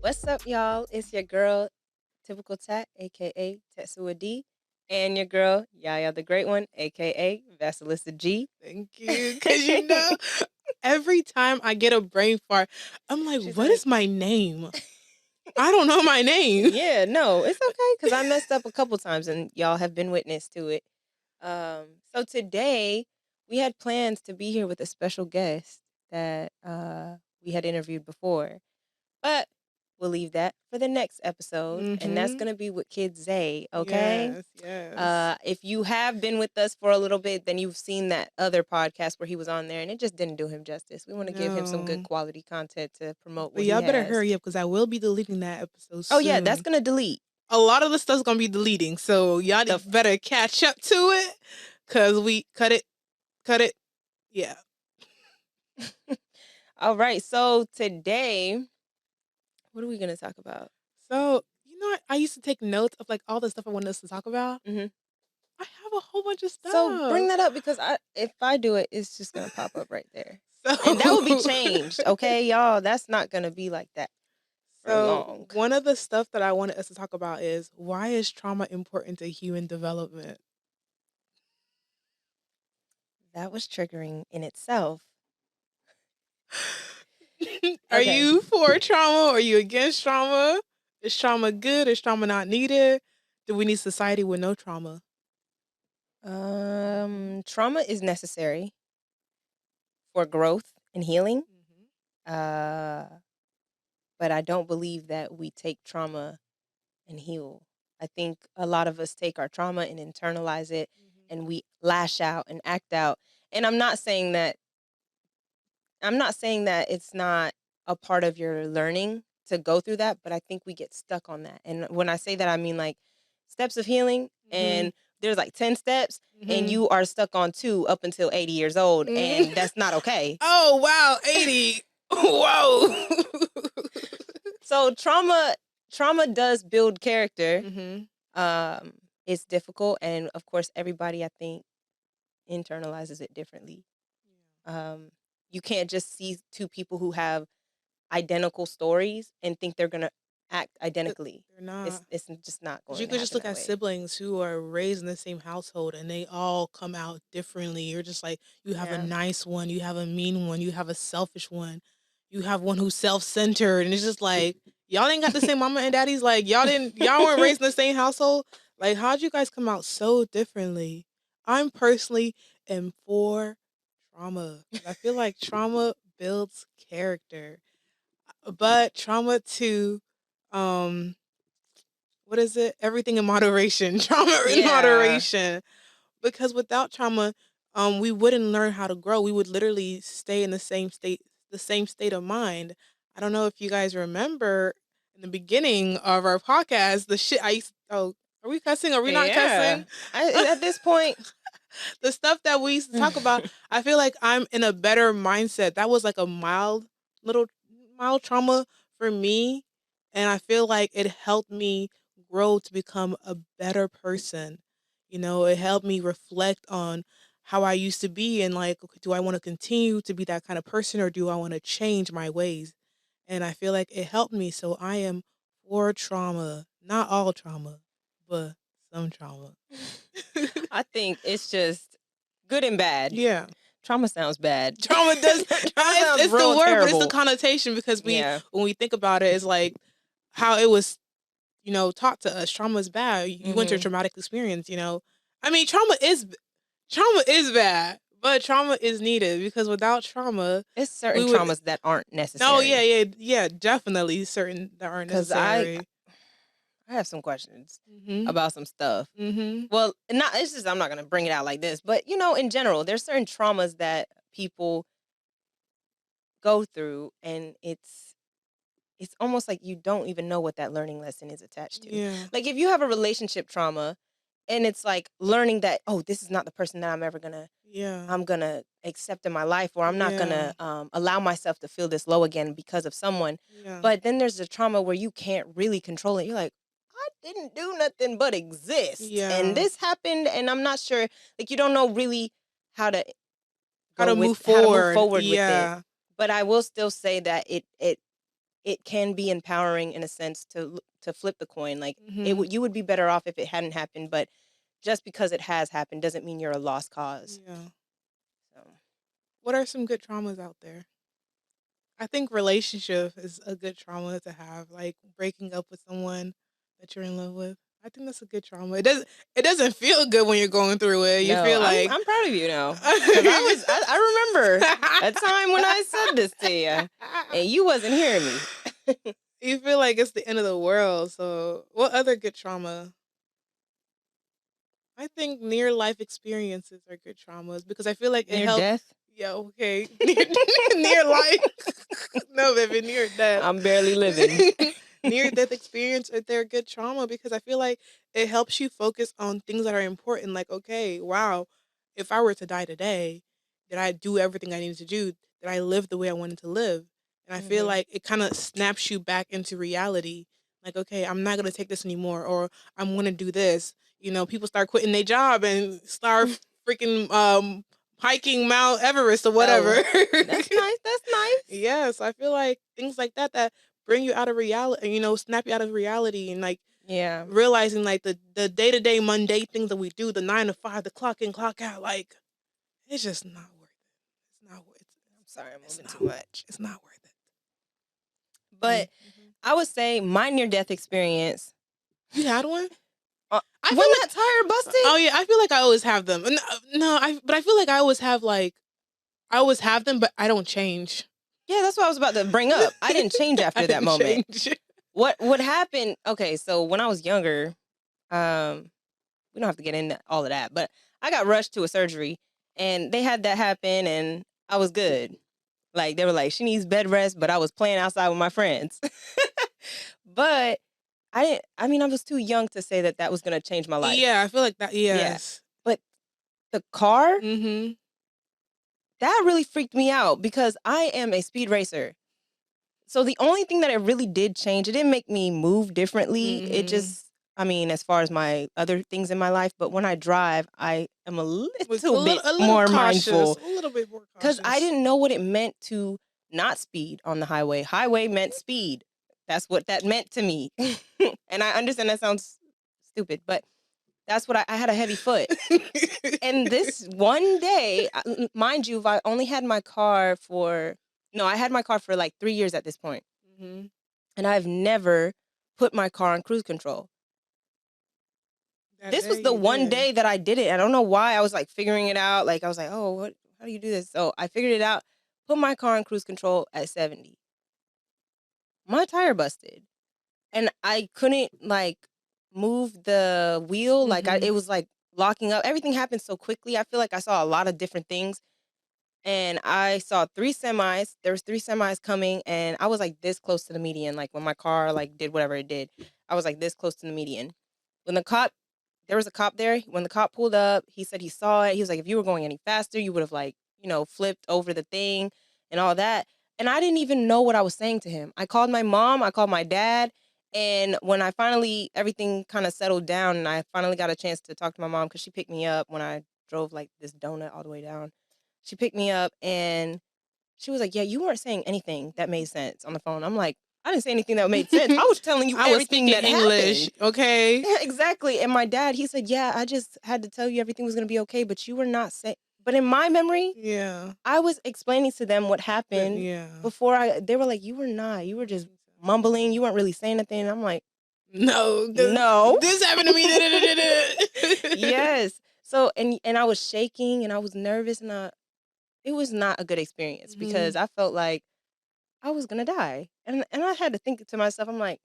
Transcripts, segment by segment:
What's up, y'all? It's your girl, Typical Tat, aka Tetsuya D, and your girl, Yaya the Great One, aka Vasilisa G. Thank you. Because every time I get a brain fart, I'm like, She's what like- is my name? I don't know my name. Yeah, no, it's okay because I messed up a couple times and y'all have been witness to it. So today we had plans to be here with a special guest that we had interviewed before, but we'll leave that for the next episode, and that's gonna be with Kid Zay. Okay. Yes. If you have been with us for a little bit, then you've seen that other podcast where he was on there, and it just didn't do him justice. We want to give him some good quality content to promote But what y'all he better has. hurry up because I will be deleting that episode soon. Oh yeah, that's gonna delete. A lot of the stuff's gonna be deleting, so y'all better catch up to it because we cut it. Yeah. All right, so today, what are we gonna talk about? So I used to take notes of like all the stuff I wanted us to talk about. Mhm. I have a whole bunch of stuff. So bring that up because if I do it, it's just gonna pop up right there, and that will be changed. Okay, y'all, that's not gonna be like that for long. One of the stuff that I wanted us to talk about is why is trauma important to human development? That was triggering in itself. Are you for trauma? Are you against trauma? Is trauma good? Is trauma not needed? Do we need society with no trauma? Trauma is necessary for growth and healing. But I don't believe that we take trauma and heal. I think a lot of us take our trauma and internalize it, and we lash out and act out. And I'm not saying that it's not a part of your learning to go through that, but I think we get stuck on that. And when I say that, I mean like steps of healing, and there's like 10 steps, and you are stuck on 2 up until 80 years old, and that's not okay. Oh, wow, 80. Whoa. So trauma does build character. It's difficult, and of course, everybody, I think, internalizes it differently. You can't just see 2 people who have identical stories and think they're gonna act identically. They're not. It's just not going. You could just look at siblings who are raised in the same household and they all come out differently. You're just like, you have a nice one, you have a mean one, you have a selfish one, you have one who's self-centered, and it's just like y'all ain't got the same mama and daddies. Like y'all weren't raised in the same household. Like how'd you guys come out so differently? I'm personally am for trauma. I feel like trauma builds character, but trauma too. What is it? Everything in moderation. Trauma in moderation. Because without trauma, we wouldn't learn how to grow. We would literally stay in the same state of mind. I don't know if you guys remember in the beginning of our podcast, the shit I used are we cussing? Are we not cussing? At this point, the stuff that we used to talk about, I feel like I'm in a better mindset. That was like a mild trauma for me. And I feel like it helped me grow to become a better person. It helped me reflect on how I used to be and like, okay, do I want to continue to be that kind of person or do I want to change my ways? And I feel like it helped me. So I am for trauma. Not all trauma, but some trauma. I think it's just good and bad. Yeah. Trauma sounds bad. Trauma does. It's the word, terrible. But it's the connotation because when we think about it, it's like how it was, taught to us. Trauma is bad. You went through a traumatic experience. I mean, trauma is bad, but trauma is needed because without trauma, it's certain traumas that aren't necessary. No, yeah, definitely certain that aren't necessary. I have some questions about some stuff. Well, it's just I'm not gonna bring it out like this, but in general, there's certain traumas that people go through, and it's almost like you don't even know what that learning lesson is attached to. Yeah. Like if you have a relationship trauma, and it's like learning that, oh, this is not the person that I'm ever gonna. I'm gonna accept in my life, or I'm not gonna allow myself to feel this low again because of someone. But then there's the trauma where you can't really control it. You're like, I didn't do nothing but exist. And this happened, and I'm not sure, like you don't know really how to move forward with it. But I will still say that it it can be empowering in a sense to flip the coin. Like Mm-hmm. you would be better off if it hadn't happened, but just because it has happened doesn't mean you're a lost cause. Yeah. So, What are some good traumas out there? I think relationship is a good trauma to have, like breaking up with someone that you're in love with. I think that's a good trauma. It doesn't feel good when you're going through it. You no, feel like I'm proud of you now because I remember a time when I said this to you and you wasn't hearing me. You feel like it's the end of the world. So, what other good trauma? I think near life experiences are good traumas because I feel like it Near helps. death. Yeah, okay. Near life. No, baby, near death. I'm barely living. Near death experience, they're good trauma because I feel like it helps you focus on things that are important. Like, okay, wow, if I were to die today, did I do everything I needed to do? Did I live the way I wanted to live? And I feel like it kind of snaps you back into reality. Like, okay, I'm not gonna take this anymore, or I'm gonna do this. You know, people start quitting their job and start freaking hiking Mount Everest or whatever. Oh, that's nice. That's nice. Yes, I feel like things like that bring you out of reality, snap you out of reality and like Yeah. realizing like the day-to-day mundane things that we do, the 9 to 5, the clock in, clock out, like it's just not worth it. It's not worth it. I'm sorry, I'm moving too much. It's not worth it. But I would say my near-death experience. You had one? When that tire busted? Oh yeah, I feel like I always have them. But I feel like I always have them, but I don't change. Yeah, that's what I was about to bring up. I didn't change after that moment. What happened? Okay, so when I was younger, we don't have to get into all of that, but I got rushed to a surgery, and they had that happen, and I was good. Like they were like, she needs bed rest, but I was playing outside with my friends. But I was too young to say that was gonna change my life. Yeah, I feel like that. Yes, but the car. Mm-hmm. That really freaked me out because I am a speed racer. So the only thing that it really did change, it didn't make me move differently. Mm-hmm. It just, as far as my other things in my life, but when I drive, I am a little bit more mindful. A little bit more cautious. Because I didn't know what it meant to not speed on the highway. Highway meant speed. That's what that meant to me. And I understand that sounds stupid, but that's what I had a heavy foot. And this one day, mind you, I only had my car I had my car for like 3 years at this point. Mm-hmm. And I've never put my car on cruise control. This was the one day that I did it. I don't know why. I was like figuring it out. Like I was like, oh, how do you do this? So I figured it out, put my car on cruise control at 70. My tire busted. And I couldn't like move the wheel. Mm-hmm. Like it was like locking up. Everything happened so quickly. I feel like I saw a lot of different things. And I saw 3 semis. There was 3 semis coming, and I was like this close to the median. Like when my car like did whatever it did, I was like this close to the median. When there was a cop there. When the cop pulled up, he said he saw it. He was like, if you were going any faster, you would have like, flipped over the thing and all that. And I didn't even know what I was saying to him. I called my mom. I called my dad. And when I finally, everything kind of settled down and I finally got a chance to talk to my mom because she picked me up when I drove like this donut all the way down. She picked me up and she was like, yeah, you weren't saying anything that made sense on the phone. I'm like, I didn't say anything that made sense. I was telling you everything that English, happened. Okay. Yeah, exactly. And my dad, he said, yeah, I just had to tell you everything was going to be okay, but you were not saying. But in my memory, I was explaining to them what happened before they were like, you were just mumbling. You weren't really saying anything. And I'm like, no, this happened to me. Yes. So, and I was shaking and I was nervous and it was not a good experience because I felt like I was going to die. And I had to think to myself, I'm like,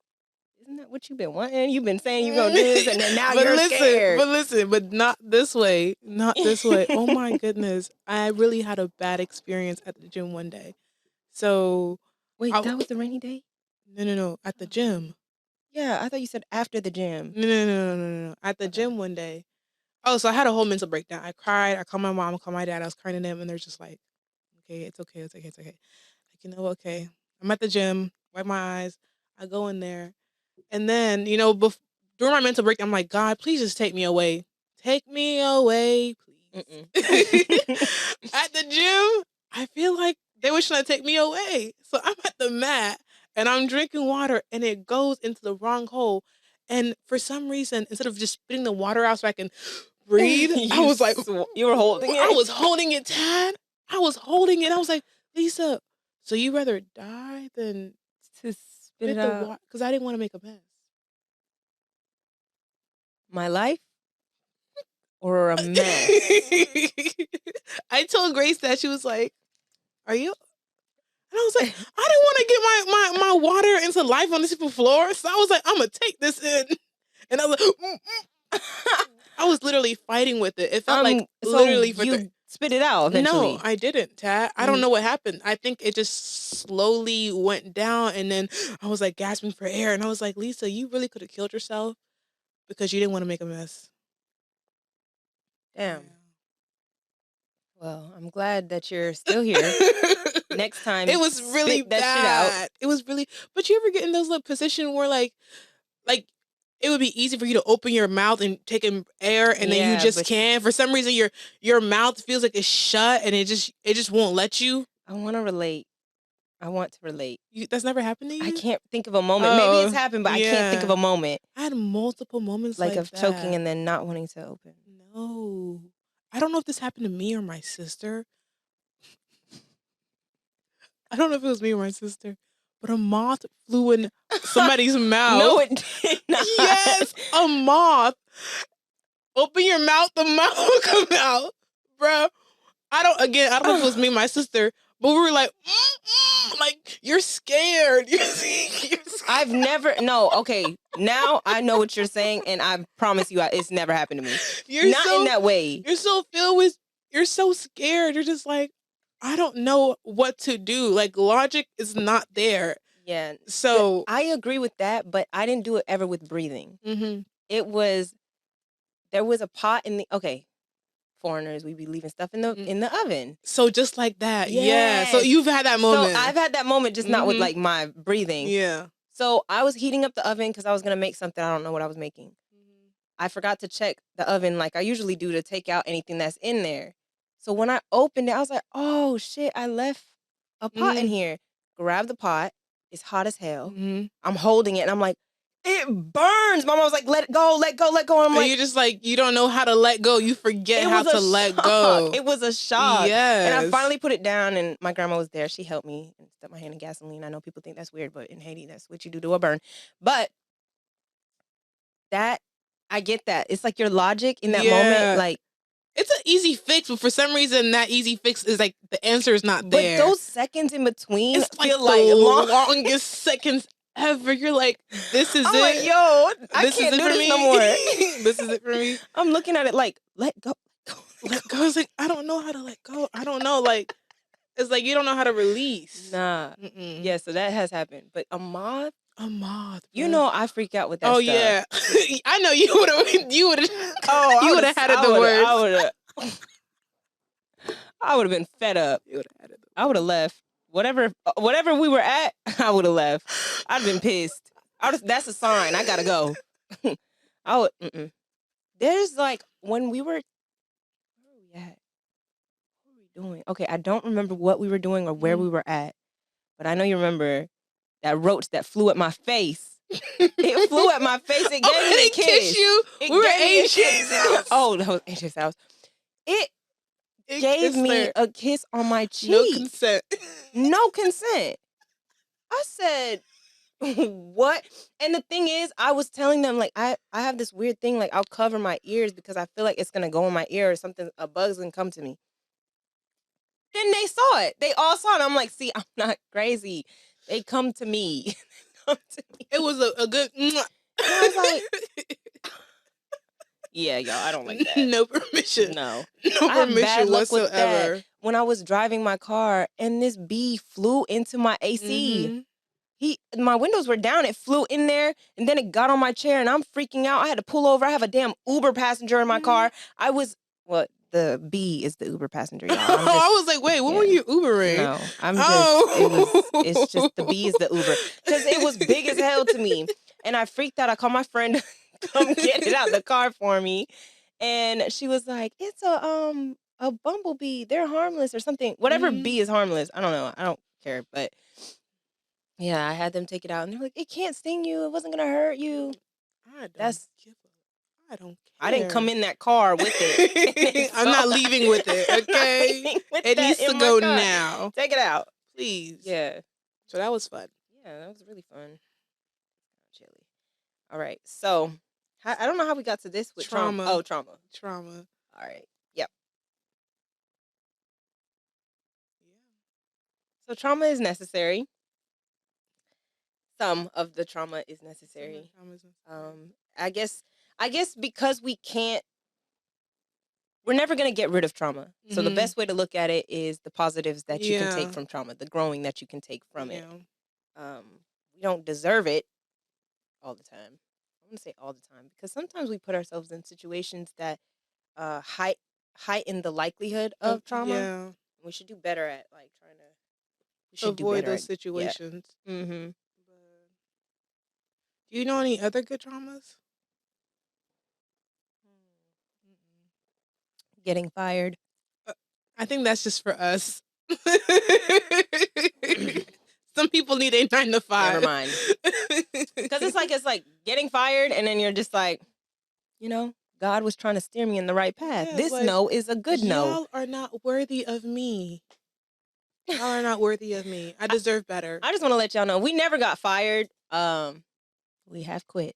isn't that what you've been wanting? You've been saying you're going to do this and then now you're scared. But not this way. Not this way. Oh my goodness. I really had a bad experience at the gym one day. So. Wait, that was the rainy day? No. At the gym. Yeah, I thought you said after the gym. No. At the gym one day. Oh, so I had a whole mental breakdown. I cried. I called my mom. I called my dad. I was crying to them. And they're just like, okay, it's okay. Like, okay. I'm at the gym. Wipe my eyes. I go in there. And then, during my mental breakdown, I'm like, God, please just take me away. Take me away, please. At the gym, I feel like they were trying to take me away. So I'm at the mat. and I'm drinking water and it goes into the wrong hole. And for some reason, instead of just spitting the water out so I can breathe, I was like, you were holding it? I was holding it, Tad. I was holding it. I was like, Lisa, so you rather die than to spit the out water? Because I didn't want to make a mess. my life or a mess? I told Grace that. She was like, are you? And I was like, I didn't want to get my water into life on this floor. So I was like, I'm going to take this in. And I was like, I was literally fighting with it. It felt like literally so you spit it out eventually. No, I didn't, Tad. I don't know what happened. I think it just slowly went down, and then I was like gasping for air, and I was like, Lisa, you really could have killed yourself because you didn't want to make a mess. Damn. Yeah. Well, I'm glad that you're still here. Next time, it was really spit that shit out. It was really. But you ever get in those little position where like it would be easy for you to open your mouth and take in air, and then you just can't. For some reason, your mouth feels like it's shut, and it just won't let you. I want to relate. That's never happened to you? I can't think of a moment. Maybe it's happened, but I can't think of a moment. I had multiple moments like of that. choking and then not wanting to open. No. I don't know if this happened to me or my sister. I don't know if it was me or my sister, but a moth flew in somebody's mouth. No, it did not. Yes, a moth. Open your mouth, the mouth will come out. Bro, I don't know if it was me and my sister, but we were like, like, you're scared. You're scared. I've never, okay, now I know what you're saying, and I promise you it's never happened to me. You're not in that way. You're so filled with, you're so scared. You're just like, I don't know what to do. Like, logic is not there. Yeah. So I agree with that, but I didn't do it ever with breathing. Mm-hmm. There was a pot in the, foreigners, we be leaving stuff in the oven. So just like that. Yes. Yeah. So you've had that moment. So I've had that moment, just not with like my breathing. Yeah. So I was heating up the oven because I was going to make something. I don't know what I was making. Mm-hmm. I forgot to check the oven like I usually do to take out anything that's in there. So when I opened it, I was like, oh shit, I left a pot in here. Grab the pot. It's hot as hell. Mm-hmm. I'm holding it and I'm like, it burns. Mama was like, let it go, let go, let go. And I'm like, you're just like, you don't know how to let go. You forget how to let go. It was a shock. Yes. And I finally put it down, and my grandma was there. She helped me and stuck my hand in gasoline. I know people think that's weird, but in Haiti, that's what you do to a burn. But I get that. It's like your logic in that moment, like, it's an easy fix, but for some reason, that easy fix is like the answer is not there. But those seconds in between feel like the longest seconds ever. You're like, this is I'm it. Like, yo, I can't do this no more. This is it for me. I'm looking at it like, let go. Let go. It's like, I don't know how to let go. I don't know. Like, it's like you don't know how to release. Nah. Mm-mm. Yeah, so that has happened. But a moth. Bro. You know I freak out with that stuff. Yeah. I know you would have you would have had it the worst. I would have been fed up. You would have had it. I would have left. Whatever we were at, I would have left. I'd have been pissed. That's a sign. I gotta go. I would. There's like when we were. Where were we at? What were we doing? Okay, I don't remember what we were doing or where we were at, but I know you remember that roach that flew at my face. It flew at my face. It gave me a kiss. You. We were at AJ's house. Oh, that was AJ's house. It gave me a kiss on my cheek. No consent. No consent. I said, what? And the thing is, I was telling them, like, I have this weird thing, like, I'll cover my ears because I feel like it's going to go in my ear or something, a bug's going to come to me. Then they saw it. They all saw it. I'm like, see, I'm not crazy. They come to me. It was a good... And I was like... Yeah, y'all, I don't like that. No permission. No permission whatsoever. When I was driving my car and this bee flew into my AC. My windows were down. It flew in there and then it got on my chair and I'm freaking out. I had to pull over. I have a damn Uber passenger in my car. The bee is the Uber passenger, y'all. I was like, wait, what were you Ubering? No, it's just the bee is the Uber. Because it was big as hell to me. And I freaked out. I called my friend come get it out of the car for me. And she was like, it's a bumblebee. They're harmless or something. Whatever bee is harmless. I don't know. I don't care. But Yeah, I had them take it out, and they're like, "It can't sting you. It wasn't gonna hurt you." I don't That's give a. I don't I didn't come care. in that car with it, I'm so not leaving with it, I'm not okay? leaving with It that needs to in my go car. now. Take it out, Please. yeah. So that was fun. Yeah, that was really fun. Chilly. All right, so I don't know how we got to this with trauma. Oh, trauma. Trauma. All right. Yep. Yeah. So trauma is necessary. Some of the trauma is necessary. I guess because we're never going to get rid of trauma. So the best way to look at it is the positives that you can take from trauma, the growing that you can take from it. We don't deserve it all the time. I'm going to say all the time because sometimes we put ourselves in situations that heighten the likelihood of trauma. Yeah. We should do better at like trying to avoid those situations. Yeah. Mm-hmm. Do you know any other good traumas? Getting fired. I think that's just for us. Some people need a 9 to 5. Never mind. Because it's like getting fired, and then you're just like, God was trying to steer me in the right path. Yeah, this like, no is a good no. Y'all are not worthy of me. Y'all are not worthy of me. I deserve better. I just want to let y'all know we never got fired. We have quit.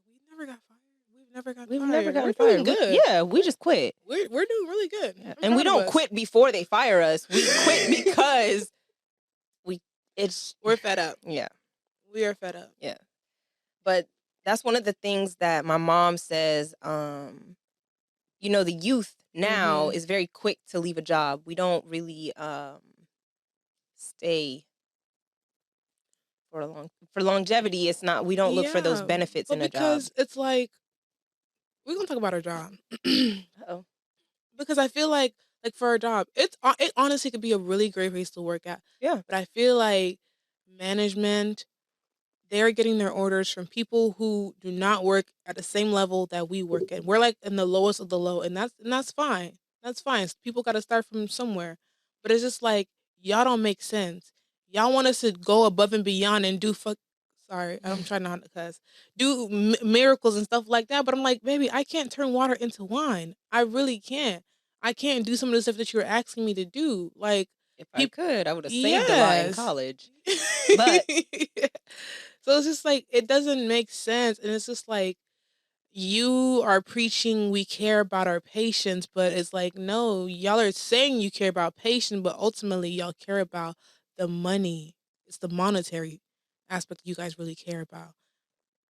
We never got fired. We've never gotten fired. We're doing good. Yeah, we just quit. We're doing really good. Yeah. And we don't quit before they fire us. We quit because we're fed up. Yeah. We are fed up. Yeah. But that's one of the things that my mom says, the youth now is very quick to leave a job. We don't really stay for longevity. It's not, we don't look for those benefits in a job. Because it's like, we're going to talk about our job. Uh-oh. Because I feel like for a job, it honestly could be a really great place to work at. Yeah. But I feel like management, they're getting their orders from people who do not work at the same level that we work at. We're like in the lowest of the low, and that's fine. That's fine. People got to start from somewhere. But it's just like, y'all don't make sense. Y'all want us to go above and beyond and do sorry, I'm trying not to cuss. Do miracles and stuff like that. But I'm like, baby, I can't turn water into wine. I really can't. I can't do some of the stuff that you're asking me to do. Like, if I could, I would have saved a lot in college. But so it's just like, it doesn't make sense. And it's just like, you are preaching we care about our patients, but it's like, no, y'all are saying you care about patients, but ultimately y'all care about the money. It's the monetary aspect you guys really care about.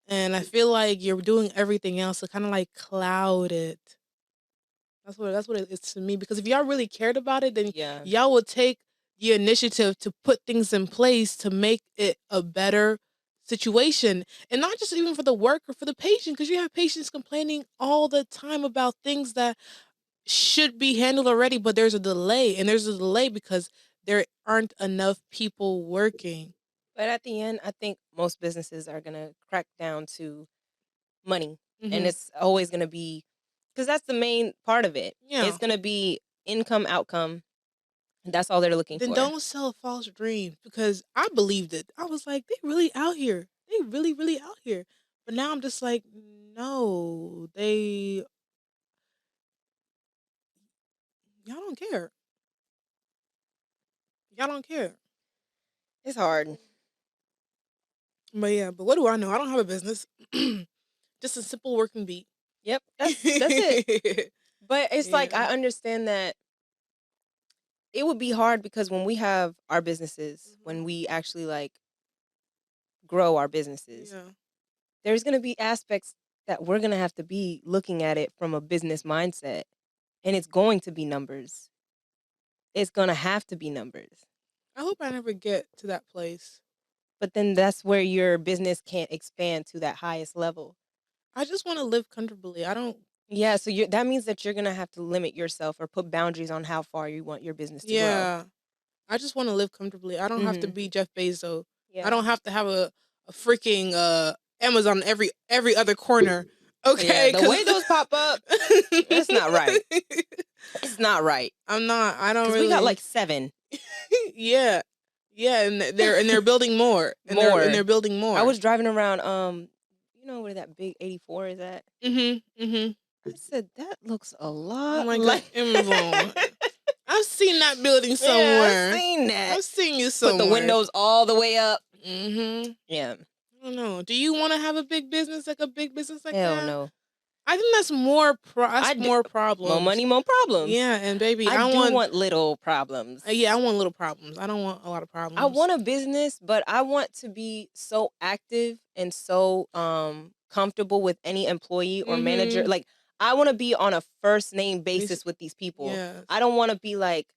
And I feel like you're doing everything else to kind of like cloud it. That's what it is to me. Because if y'all really cared about it, then y'all would take the initiative to put things in place to make it a better situation. And not just even for the worker, for the patient, because you have patients complaining all the time about things that should be handled already, but there's a delay. And there's a delay because there aren't enough people working. But at the end, I think most businesses are going to crack down to money. And it's always going to be, because that's the main part of it. Yeah. It's going to be income, outcome. That's all they're looking for. Then don't sell a false dream, because I believed it. I was like, they really out here. They really, really out here. But now I'm just like, no, y'all don't care. Y'all don't care. It's hard. But yeah, but what do I know? I don't have a business. Just a simple working beat. Yep, that's it. But it's like, I understand that it would be hard because when we have our businesses, when we actually like grow our businesses, there's going to be aspects that we're going to have to be looking at it from a business mindset. And it's going to be numbers. It's going to have to be numbers. I hope I never get to that place. But then that's where your business can't expand to that highest level. I just want to live comfortably. I don't. Yeah, so that means that you're going to have to limit yourself or put boundaries on how far you want your business to grow. I just want to live comfortably. I don't have to be Jeff Bezos. Yeah. I don't have to have a freaking Amazon every other corner. Okay, the way those pop up, that's not right. It's not right. I don't really. We got like 7. Yeah. Yeah, and they're building more. And they're building more. I was driving around, you know where that big 84 is at? I said, that looks a lot like Amazon. I've seen that building somewhere. Yeah, I've seen that. I've seen you somewhere. Put the windows all the way up. Yeah. I don't know. Do you want to have a big business like that? Hell no. I think that's more more problems. More money, more problems. Yeah, and baby, I do want little problems. Yeah, I want little problems. I don't want a lot of problems. I want a business, but I want to be so active and so comfortable with any employee or manager. Like, I want to be on a first name basis with these people. Yes. I don't want to be like,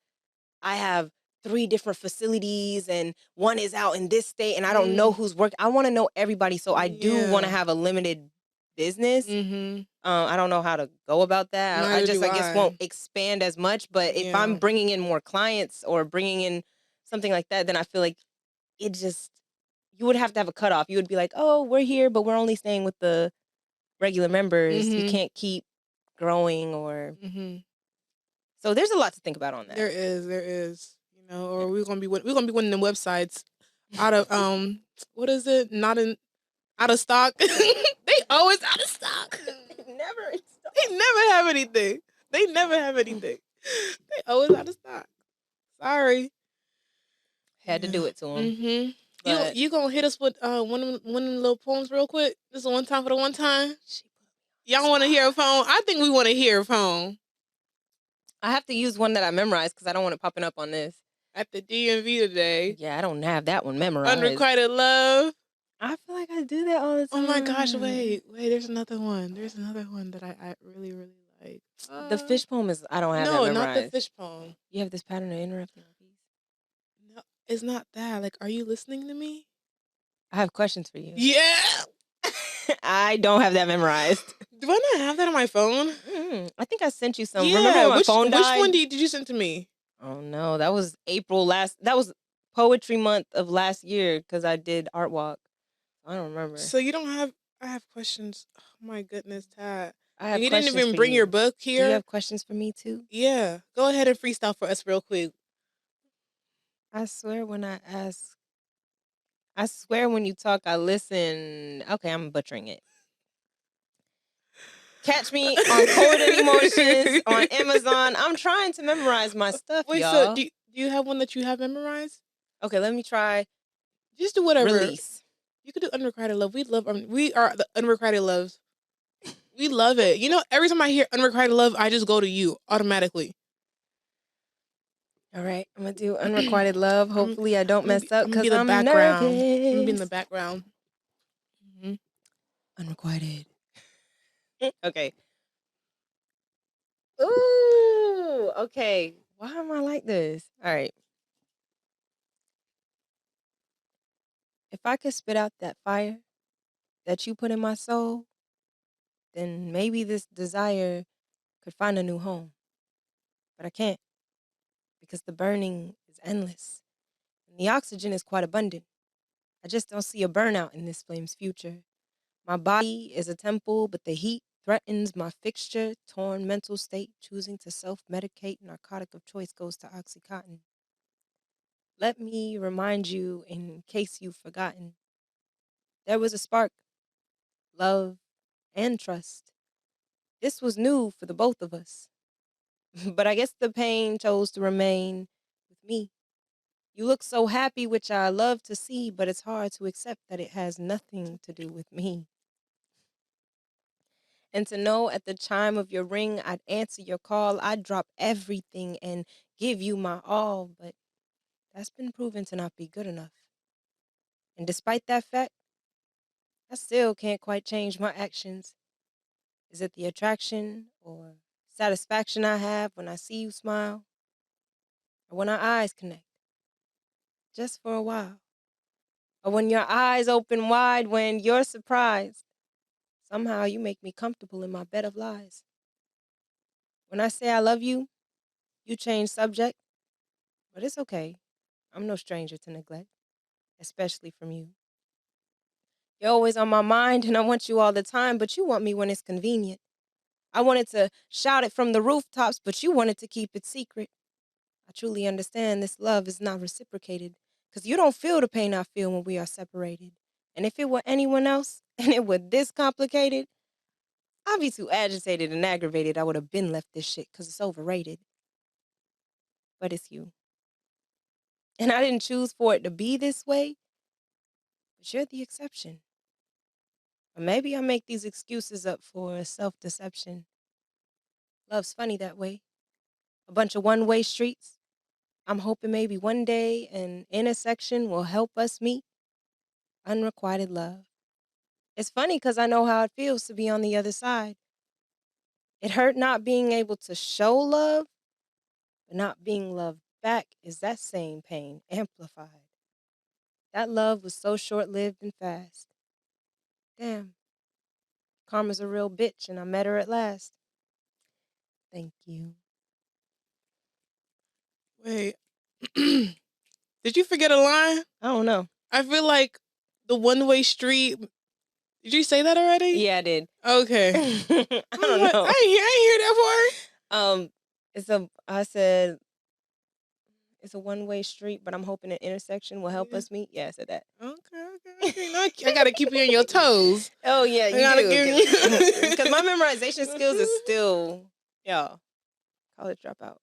I have 3 different facilities and one is out in this state and I don't know who's working. I want to know everybody. So I do want to have a limited business. I don't know how to go about that. I guess won't expand as much. But if I'm bringing in more clients or bringing in something like that, then I feel like you would have to have a cutoff. You would be like, oh, we're here, but we're only staying with the regular members. You can't keep growing or. So there's a lot to think about on that. There is. You know, or we're gonna be winning them websites out of what is it? Out of stock. They always out of stock. Never in stock. They never have anything. They always out of stock. Sorry. Had to do it to them. You gonna hit us with one of them little poems real quick? This is one time for the one time. Y'all want to hear a poem? I think we want to hear a poem. I have to use one that I memorized because I don't want it popping up on this. At the DMV today. Yeah, I don't have that one memorized. Unrequited love. I feel like I do that all the time. Oh my gosh, wait, there's another one. There's another one that I really, really like. The fish poem is, I don't have that memorized. No, not the fish poem. You have this pattern of interrupting. No, it's not that. Like, are you listening to me? I have questions for you. Yeah. I don't have that memorized. Do I not have that on my phone? I think I sent you some. Yeah, remember when my phone died? Which one did you send to me? Oh no, that was that was poetry month of last year because I did art walk. I don't remember. So you don't have. I have questions. Oh my goodness, Tad. I have. You didn't even bring your book here. Do you have questions for me too? Yeah, go ahead and freestyle for us real quick. I swear when you talk, I listen. Okay, I'm butchering it. Catch me on Coded Emotions on Amazon. I'm trying to memorize my stuff, Wait, y'all. so do you have one that you have memorized? Okay, let me try. Just do whatever. Release. You could do Unrequited Love. We are the Unrequited Loves. We love it. You know, every time I hear Unrequited Love, I just go to you automatically. All right, I'm gonna do Unrequited Love. Hopefully, I don't mess up because I'm nervous. I'm gonna be in the background. Unrequited. Okay. Ooh. Okay. Why am I like this? All right. If I could spit out that fire that you put in my soul, then maybe this desire could find a new home. But I can't because the burning is endless and the oxygen is quite abundant. I just don't see a burnout in this flame's future. My body is a temple, but the heat threatens my fixture. Torn mental state, choosing to self-medicate. Narcotic of choice goes to Oxycontin. Let me remind you, in case you've forgotten, there was a spark, love, and trust. This was new for the both of us. But I guess the pain chose to remain with me. You look so happy, which I love to see, but it's hard to accept that it has nothing to do with me. And to know at the chime of your ring, I'd answer your call. I'd drop everything and give you my all, but that's been proven to not be good enough. And despite that fact, I still can't quite change my actions. Is it the attraction or satisfaction I have when I see you smile? Or when our eyes connect? Just for a while. Or when your eyes open wide when you're surprised? Somehow you make me comfortable in my bed of lies. When I say I love you, you change subject. But it's okay. I'm no stranger to neglect, especially from you. You're always on my mind and I want you all the time, but you want me when it's convenient. I wanted to shout it from the rooftops, but you wanted to keep it secret. I truly understand this love is not reciprocated. Because you don't feel the pain I feel when we are separated. And if it were anyone else and it were this complicated, I'd be too agitated and aggravated. I would have been left this shit because it's overrated. But it's you. And I didn't choose for it to be this way, but you're the exception. Or maybe I make these excuses up for self-deception. Love's funny that way. A bunch of one-way streets. I'm hoping maybe one day an intersection will help us meet. Unrequited love. It's funny because I know how it feels to be on the other side. It hurt not being able to show love, but not being loved back is that same pain amplified. That love was so short-lived and fast. Damn. Karma's a real bitch and I met her at last. Thank you. Wait. Did you forget a line? I don't know. I feel like the one-way street. Did you say that already? Yeah, I did. Okay. I don't know. I ain't hear that part. I said it's a one-way street, but I'm hoping an intersection will help us meet. Yeah, I said that. Okay. No, I gotta keep you on your toes. Oh yeah, you do. Because my memorization skills is still, college dropout.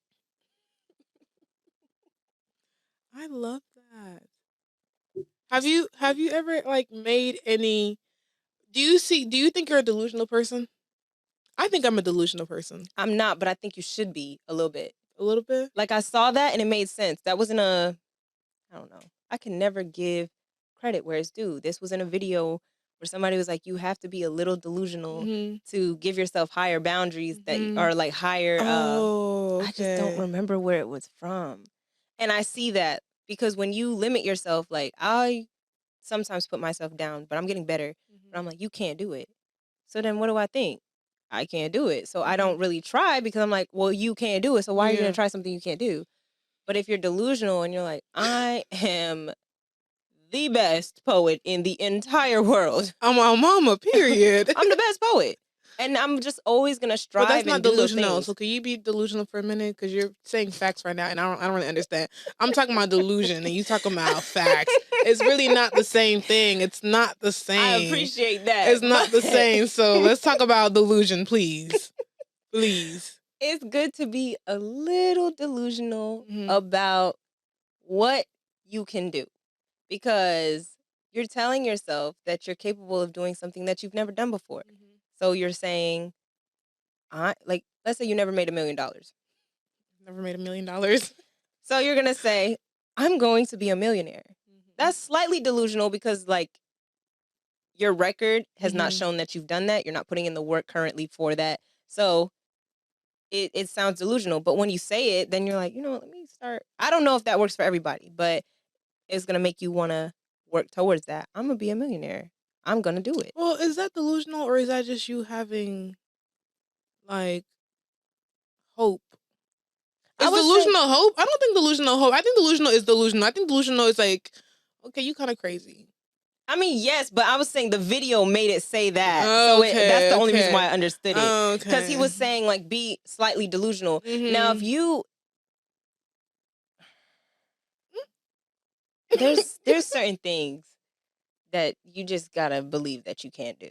I love that. Have you ever like made any? Do you think you're a delusional person? I think I'm a delusional person. I'm not, but I think you should be a little bit. A little bit? Like I saw that and it made sense. That wasn't I don't know. I can never give credit where it's due. This was in a video where somebody was like, you have to be a little delusional to give yourself higher boundaries that are like higher. I just don't remember where it was from. And I see that because when you limit yourself, like I sometimes put myself down, but I'm getting better. But I'm like, you can't do it. So then what do I think? I can't do it. So I don't really try because I'm like, well, you can't do it. So why are you going to try something you can't do? But if you're delusional and you're like, I am the best poet in the entire world. I'm a mama, period. I'm the best poet. And I'm just always going to strive. But that's not and do delusional. those So can you be delusional for a minute? Because you're saying facts right now and I don't really understand. I'm talking about delusion and you talking about facts. It's really not the same thing. It's not the same. I appreciate that. It's not the same. So let's talk about delusion, please. Please. It's good to be a little delusional about what you can do. Because you're telling yourself that you're capable of doing something that you've never done before. So you're saying, let's say you never made $1 million. Never made $1 million. So you're going to say, I'm going to be a millionaire. That's slightly delusional because, like, your record has not shown that you've done that. You're not putting in the work currently for that. So it sounds delusional. But when you say it, then you're like, let me start. I don't know if that works for everybody, but it's going to make you want to work towards that. I'm going to be a millionaire. I'm going to do it. Well, is that delusional or is that just you having, like, hope? Is delusional hope? I don't think delusional hope. I think delusional is delusional. I think delusional is like, okay, you kind of crazy. I mean, yes, but I was saying the video made it say that. So that's the only reason why I understood it. Because he was saying, like, be slightly delusional. Now, if you... There's certain things that you just gotta believe that you can't do.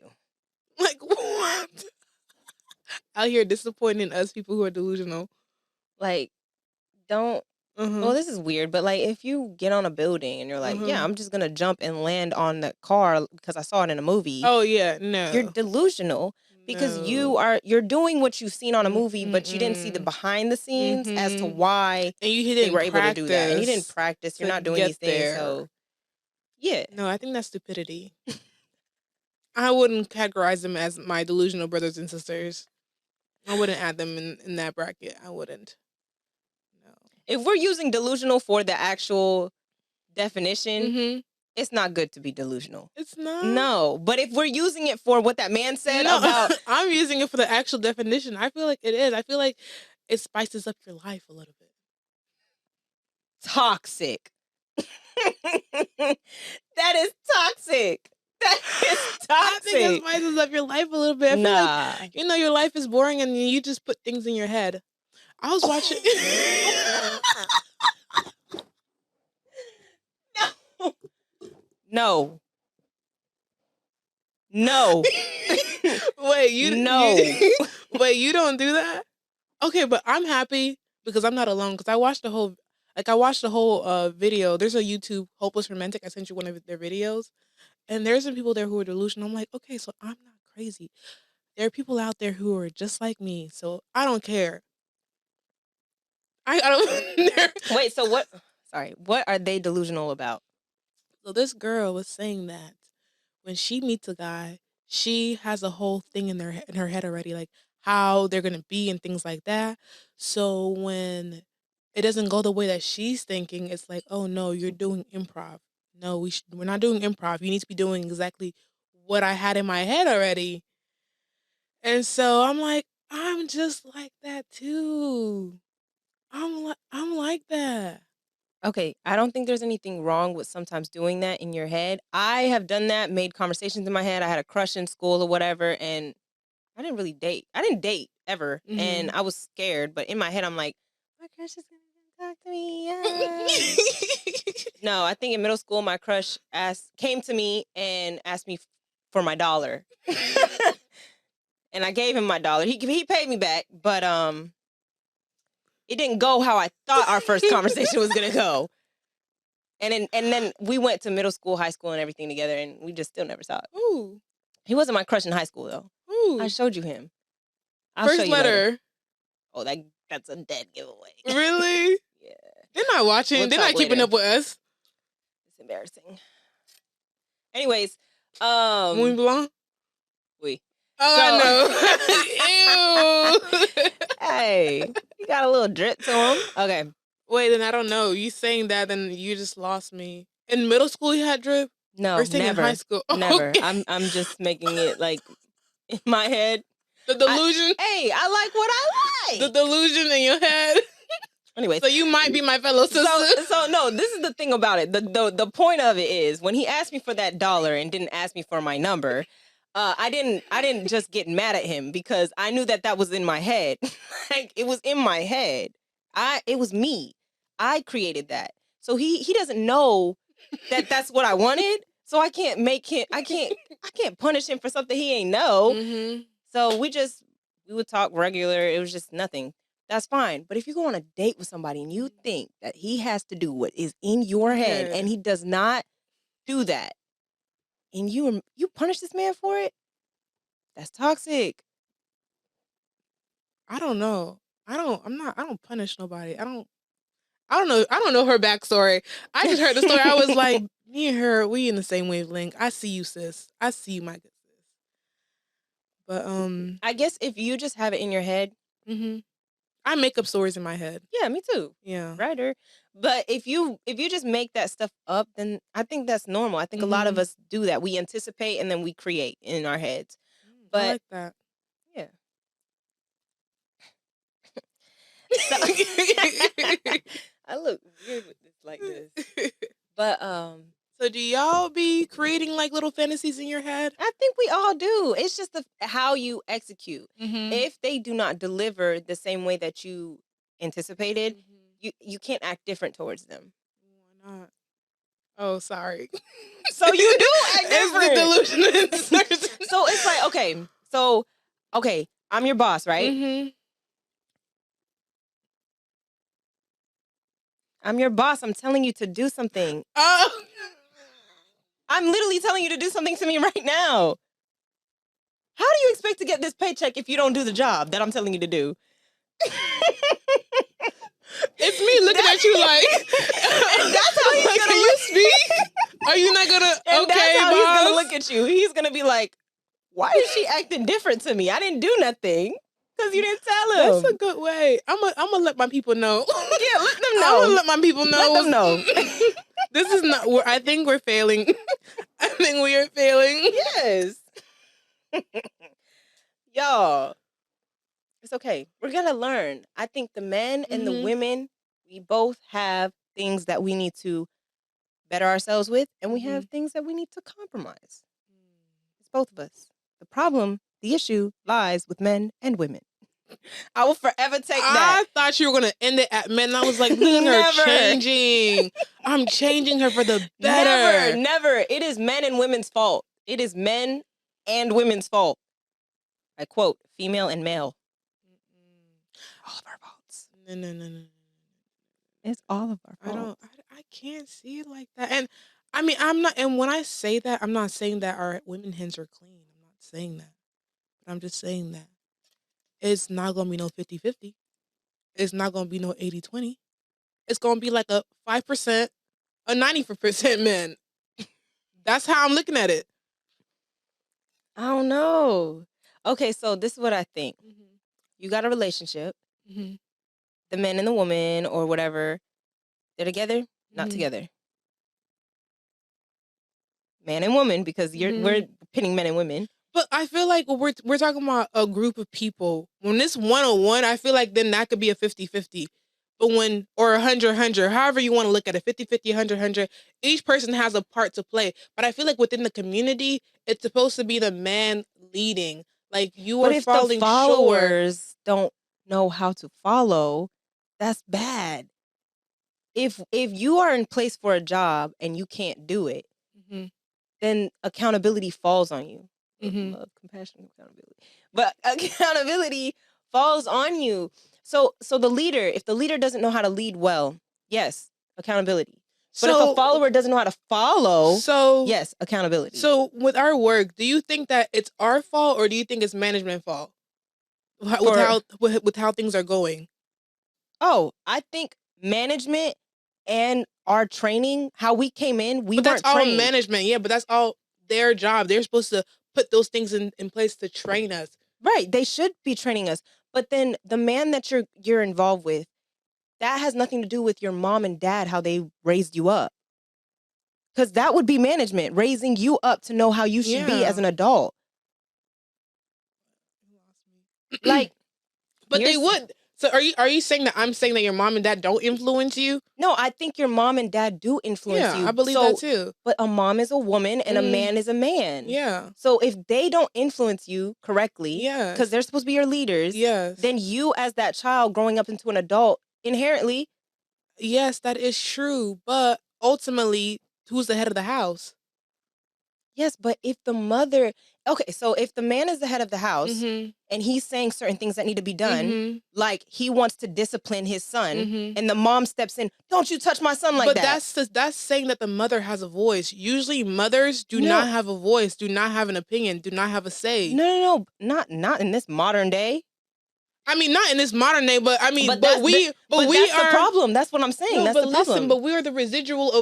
Like what? Out here disappointing us people who are delusional. Like, don't. Well, this is weird, but like if you get on a building and you're like, yeah, I'm just gonna jump and land on the car because I saw it in a movie. Oh yeah, no. You're delusional because you're doing what you've seen on a movie, but you didn't see the behind the scenes as to why they were able to do that. And you didn't practice. You're not doing these things. So yeah. No, I think that's stupidity. I wouldn't categorize them as my delusional brothers and sisters. I wouldn't add them in that bracket. I wouldn't. No. If we're using delusional for the actual definition, it's not good to be delusional. It's not? No. But if we're using it for what that man said about... I'm using it for the actual definition. I feel like it is. I feel like it spices up your life a little bit. Toxic. That is toxic. That is toxic. I think it spices up your life a little bit. I feel like, your life is boring and you just put things in your head. I was watching... No. No. No. Wait, No. Wait, you don't do that? Okay, but I'm happy because I'm not alone. Because I watched the whole video. There's a YouTube Hopeless Romantic. I sent you one of their videos, and there's some people there who are delusional. I'm like, okay, so I'm not crazy. There are people out there who are just like me, so I don't care. I don't. Wait, so what? Sorry, what are they delusional about? So this girl was saying that when she meets a guy, she has a whole thing in her head already, like how they're gonna be and things like that. So when it doesn't go the way that she's thinking, it's like, oh no, you're doing improv. No, we're not doing improv. You need to be doing exactly what I had in my head already. And so I'm like, I'm just like that too. I'm like that. Okay, I don't think there's anything wrong with sometimes doing that in your head. I have done that, made conversations in my head. I had a crush in school or whatever, and I didn't really date. I didn't date ever, and I was scared. But in my head, I'm like, my crush is gonna talk to me. No, I think in middle school, my crush came to me and asked me for my $1, and I gave him my $1. He paid me back, but it didn't go how I thought our first conversation was gonna go. And then we went to middle school, high school, and everything together, and we just still never saw it. Ooh. He wasn't my crush in high school though. Ooh. I showed you him. I'll First show you letter. Later. Oh, that's a dead giveaway. Really? Yeah. They're not watching. We'll They're not keeping up with us. It's embarrassing. Anyways, Muy blanc. Oui. Oh, so, I know. Ew. Hey, you got a little drip to him. Okay. Wait, then I don't know. You saying that, then you just lost me. In middle school, you had drip? No, or never. In high school? Never. Okay. I'm just making it like in my head. The delusion. I like what I like. The delusion in your head. Anyway, so you might be my fellow sister. So no, this is the thing about it. The point of it is when he asked me for that $1 and didn't ask me for my number, I didn't just get mad at him because I knew that was in my head. Like it was in my head. It was me. I created that. So he doesn't know that that's what I wanted. So I can't make him. I can't punish him for something he ain't know. Mm-hmm. So we would talk regular. It was just nothing. That's fine. But if you go on a date with somebody and you think that he has to do what is in your head and he does not do that, and you punish this man for it, that's toxic. I don't know. I don't punish nobody. I don't know. I don't know her backstory. I just heard the story. I was like, me and her, we in the same wavelength. I see you, sis. I see you, my good sis. But I guess if you just have it in your head, I make up stories in my head. Yeah, me too. Yeah. Writer. But if you just make that stuff up, then I think that's normal. I think a lot of us do that. We anticipate and then we create in our heads. But I like that. Yeah. I look weird with this like this. But so do y'all be creating like little fantasies in your head? I think we all do. It's just how you execute. If they do not deliver the same way that you anticipated, you can't act different towards them. Why not? Oh, sorry. So you do act different. It's the delusion. So it's like, okay, I'm your boss, right? I'm your boss. I'm telling you to do something. Oh. I'm literally telling you to do something to me right now. How do you expect to get this paycheck if you don't do the job that I'm telling you to do? It's me looking at you like, and that's how he's gonna you speak? Are you not gonna? And okay, that's how boss. he's gonna look at you. He's gonna be like, "Why is she acting different to me? I didn't do nothing because you didn't tell him." That's a good way. I'm gonna let my people know. Yeah, let them know. I'm gonna let my people know. Let them know. This is not. I think we're failing. I think we are failing. Yes. Y'all, it's okay. We're gonna learn. I think the men and the women, we both have things that we need to better ourselves with, and we have things that we need to compromise. It's both of us. The problem, the issue lies with men and women. I will forever take that. I thought you were gonna end it at men. I was like, look at her changing. I'm changing her for the better. Never. It is men and women's fault. It is men and women's fault. I quote, female and male. All of our faults. No. It's all of our faults. I can't see it like that. And I mean, I'm not, and when I say that, I'm not saying that our women hands are clean. I'm not saying that. But I'm just saying that it's not going to be no 50-50. It's not going to be no 80-20. It's going to be like a 5%, a 90% men. That's how I'm looking at it. I don't know. Okay, so this is what I think. Mm-hmm. You got a relationship. Mm-hmm. The man and the woman or whatever, they're together, not together. Man and woman, because we're pitting men and women. But I feel like we're talking about a group of people. When it's 1-on-1, I feel like then that could be a 50-50. But when, or 100-100, however you want to look at it, 50-50, 100-100, each person has a part to play. But I feel like within the community, it's supposed to be the man leading. Like you are falling short. But if the followers don't know how to follow, that's bad. If you are in place for a job and you can't do it, then accountability falls on you. Love, compassion, accountability. But accountability falls on you. So the leader, if the leader doesn't know how to lead well, yes, accountability. But if a follower doesn't know how to follow, yes, accountability. So with our work, do you think that it's our fault or do you think it's management's fault? With how things are going? Oh, I think management and our training, how we came in, we weren't trained. But that's all management, yeah, but that's all their job. They're supposed to put those things in place to train us. Right, they should be training us. But then the man that you're involved with, that has nothing to do with your mom and dad, how they raised you up. Because that would be management, raising you up to know how you should be as an adult. Like, but they would. So are you saying that I'm saying that your mom and dad don't influence you? No, I think your mom and dad do influence you. Yeah, I believe that too. But a mom is a woman and a man is a man. Yeah. So if they don't influence you correctly, because they're supposed to be your leaders, then you as that child growing up into an adult, inherently. Yes, that is true. But ultimately, who's the head of the house? Yes, but if the mother... Okay, so if the man is the head of the house and he's saying certain things that need to be done, like he wants to discipline his son, and the mom steps in, don't you touch my son like that. But that's saying that the mother has a voice. Usually mothers do not have a voice, do not have an opinion, do not have a say. No, not in this modern day. I mean, not in this modern day, but I mean, but that's the problem. That's what I'm saying. No, that's the problem. Listen, but we are the residual